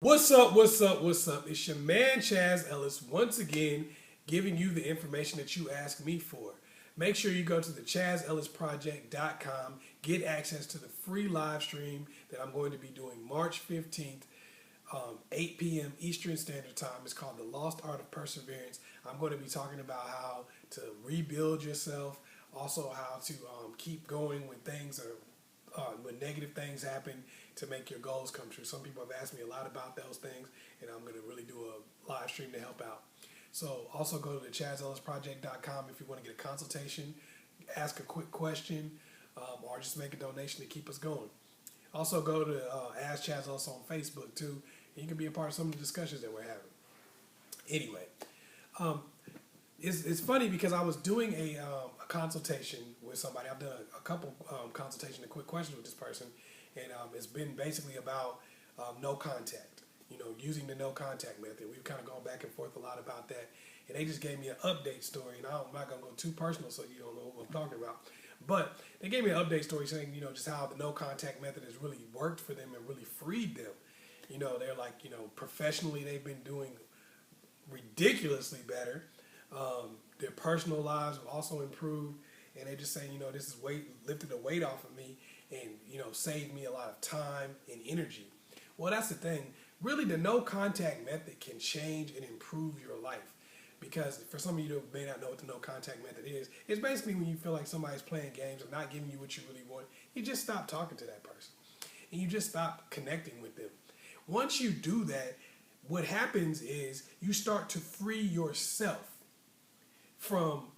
What's up? What's up? What's up? It's your man Chaz Ellis once again giving you the information that you asked me for. Make sure you go to the askchazzellis.com, get access to the free live stream that I'm going to be doing March 15th, 8 p.m. Eastern Standard Time. It's called The Lost Art of Perseverance. I'm going to be talking about how to rebuild yourself, also how to keep going when things are when negative things happen to make your goals come true. Some people have asked me a lot about those things, and I'm going to really do a live stream to help out. So also go to the askchazzellisproject.com if you want to get a consultation, ask a quick question, or just make a donation to keep us going. Also go to Ask Chaz Ellis on Facebook too, and you can be a part of some of the discussions that we're having. Anyway, it's funny because I was doing a consultation with somebody. I've done a couple consultation and quick questions with this person, and it's been basically about no contact. You know, using the no contact method. We've kind of gone back and forth a lot about that, and they just gave me an update story. And I'm not gonna go too personal, so you don't know what I'm talking about. But they gave me an update story saying, you know, just how the no contact method has really worked for them and really freed them. You know, they're like, you know, professionally they've been doing ridiculously better. Their personal lives have also improved, and they're just saying, you know, this has lifted the weight off of me, and you know, saved me a lot of time and energy. Well, that's the thing. Really, the no contact method can change and improve your life. Because for some of you that may not know what the no contact method is, it's basically when you feel like somebody's playing games or not giving you what you really want, you just stop talking to that person, and you just stop connecting with them. Once you do that, what happens is you start to free yourself from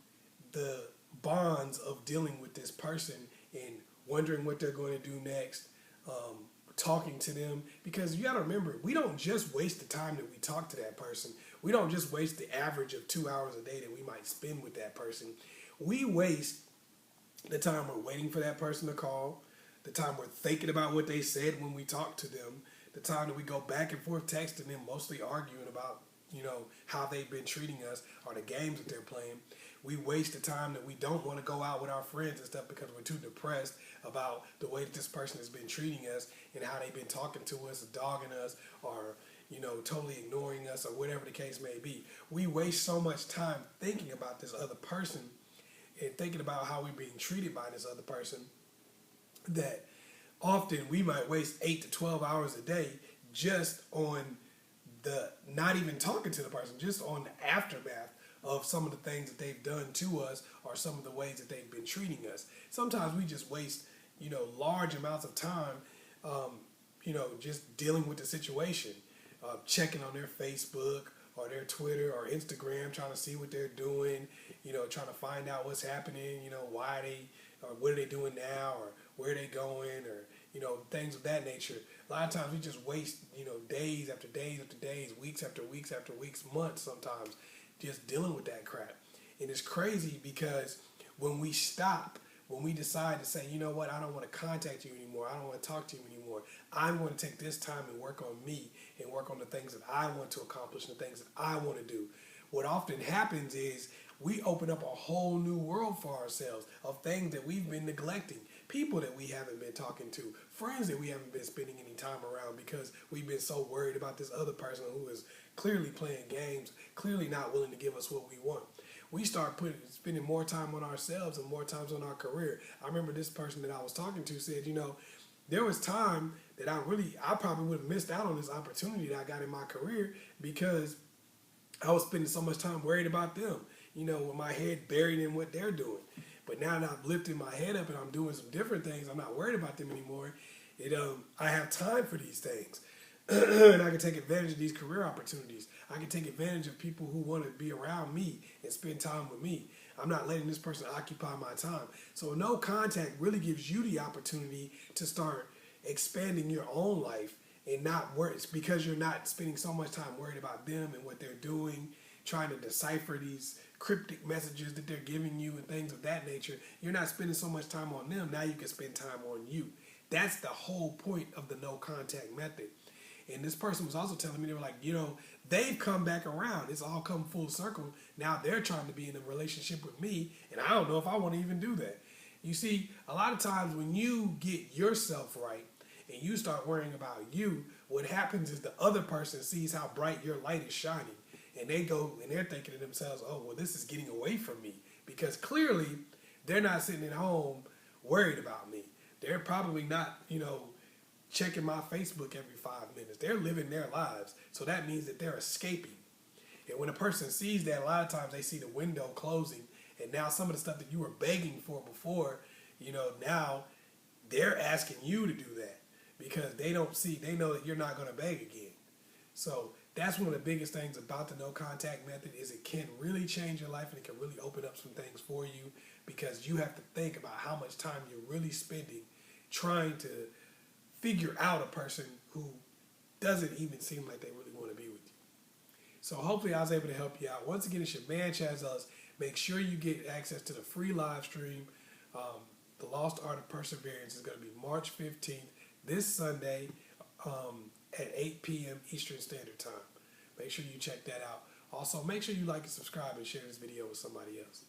the bonds of dealing with this person and wondering what they're going to do next, talking to them. Because you got to remember, we don't just waste the time that we talk to that person. We don't just waste the average of 2 hours a day that we might spend with that person. We waste the time we're waiting for that person to call, the time we're thinking about what they said when we talk to them, the time that we go back and forth texting them, mostly arguing about, you know, how they've been treating us or the games that they're playing. We waste the time that we don't want to go out with our friends and stuff because we're too depressed about the way that this person has been treating us and how they've been talking to us, dogging us, or, you know, totally ignoring us, or whatever the case may be. We waste so much time thinking about this other person and thinking about how we're being treated by this other person that often we might waste 8 to 12 hours a day just on the not even talking to the person, just on the aftermath of some of the things that they've done to us or some of the ways that they've been treating us. Sometimes we just waste, you know, large amounts of time, you know, just dealing with the situation, checking on their Facebook or their Twitter or Instagram, trying to see what they're doing, you know, trying to find out what's happening, you know, why they, or what are they doing now, or where are they going, or, you know, things of that nature. A lot of times we just waste, you know, days after days after days, weeks after weeks after weeks, months sometimes, just dealing with that crap. And it's crazy because when we stop, when we decide to say, you know what, I don't want to contact you anymore, I don't want to talk to you anymore, I'm going to take this time and work on me and work on the things that I want to accomplish and the things that I want to do. What often happens is we open up a whole new world for ourselves of things that we've been neglecting, people that we haven't been talking to, friends that we haven't been spending any time around because we've been so worried about this other person who is clearly playing games, clearly not willing to give us what we want. We start spending more time on ourselves and more times on our career. I remember this person that I was talking to said, you know, there was time that I probably would have missed out on this opportunity that I got in my career because I was spending so much time worried about them, you know, with my head buried in what they're doing. But now that I've lifted my head up and I'm doing some different things, I'm not worried about them anymore. I have time for these things. And I can take advantage of these career opportunities. I can take advantage of people who want to be around me and spend time with me. I'm not letting this person occupy my time. So no contact really gives you the opportunity to start expanding your own life and not worry. It's because you're not spending so much time worried about them and what they're doing, trying to decipher these cryptic messages that they're giving you and things of that nature. You're not spending so much time on them. Now you can spend time on you. That's the whole point of the no contact method. And this person was also telling me, they were like, you know, they've come back around. It's all come full circle. Now they're trying to be in a relationship with me, and I don't know if I want to even do that. You see, a lot of times when you get yourself right and you start worrying about you, what happens is the other person sees how bright your light is shining, and they go and they're thinking to themselves, oh, well, this is getting away from me, because clearly they're not sitting at home worried about me. They're probably not, checking my Facebook every 5 minutes. They're living their lives. So that means that they're escaping. And when a person sees that, a lot of times they see the window closing, and now some of the stuff that you were begging for before, now they're asking you to do that because they know that you're not going to beg again. So that's one of the biggest things about the no contact method is it can really change your life, and it can really open up some things for you, because you have to think about how much time you're really spending trying to figure out a person who doesn't even seem like they really want to be with you. So hopefully I was able to help you out. Once again, it's your man Chaz Ellis. Make sure you get access to the free live stream. The Lost Art of Perseverance is going to be March 15th, this Sunday at 8 p.m. Eastern Standard Time. Make sure you check that out. Also, make sure you like and subscribe and share this video with somebody else.